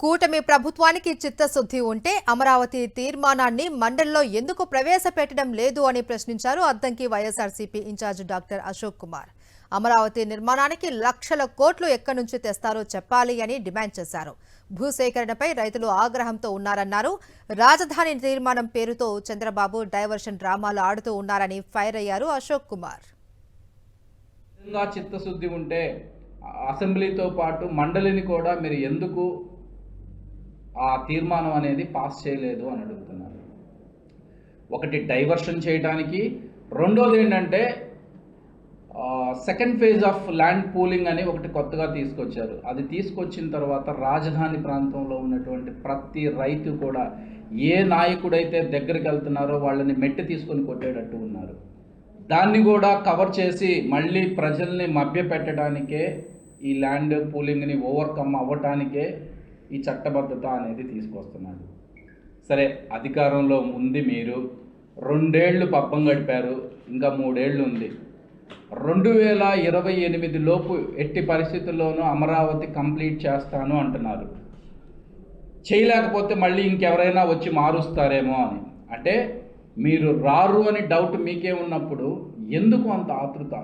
కూటమి ప్రభుత్వానికి చిత్తశుద్ధి ఉంటే అమరావతి తీర్మానాన్ని మండలిలో ఎందుకు ప్రవేశపెట్టడం లేదు అని ప్రశ్నించారు అద్దంకి వైఎస్ఆర్సీపీ ఇన్ఛార్జ్ డాక్టర్ అశోక్ కుమార్. అమరావతి నిర్మాణానికి లక్షల కోట్లు ఎక్కడి నుంచి తెస్తారో చెప్పాలి అని డిమాండ్ చేశారు. భూసేకరణపై రైతులు ఆగ్రహంతో ఉన్నారన్నారు. రాజధాని తీర్మానం పేరుతో చంద్రబాబు డైవర్షన్ డ్రామాలు ఆడుతూ ఉన్నారని ఫైర్ అయ్యారు అశోక్ కుమార్. చిత్తశుద్ధి ఉంటే అసెంబ్లీతో పాటు మండలిని కూడా మీరు ఎందుకు ఆ తీర్మానం అనేది పాస్ చేయలేదు అని అడుగుతున్నారు. ఒకటి డైవర్షన్ చేయడానికి, రెండోది ఏంటంటే second phase of land pooling అని ఒకటి కొత్తగా తీసుకొచ్చారు. అది తీసుకొచ్చిన తర్వాత రాజధాని ప్రాంతంలో ఉన్నటువంటి ప్రతి రైతు కూడా ఏ నాయకుడైతే దగ్గరికి వెళ్తున్నారో వాళ్ళని మెట్టి తీసుకొని కొట్టేటట్టు ఉన్నారు. దాన్ని కూడా కవర్ చేసి మళ్ళీ ప్రజల్ని మభ్యపెట్టడానికే, ఈ ల్యాండ్ పూలింగ్ని ఓవర్కమ్ అవ్వటానికే ఈ చట్టబద్ధత అనేది తీసుకొస్తున్నాడు. సరే, అధికారంలో ఉంది మీరు, 2 ఏళ్ళు పబ్బం గడిపారు, ఇంకా 3 ఏళ్ళు ఉంది. 2028 లోపు ఎట్టి పరిస్థితుల్లోనూ అమరావతి కంప్లీట్ చేస్తాను అంటున్నారు. చేయలేకపోతే మళ్ళీ ఇంకెవరైనా వచ్చి మారుస్తారేమో అని. అంటే మీరు రారు అని డౌట్ మీకే ఉన్నప్పుడు ఎందుకు అంత ఆతృత?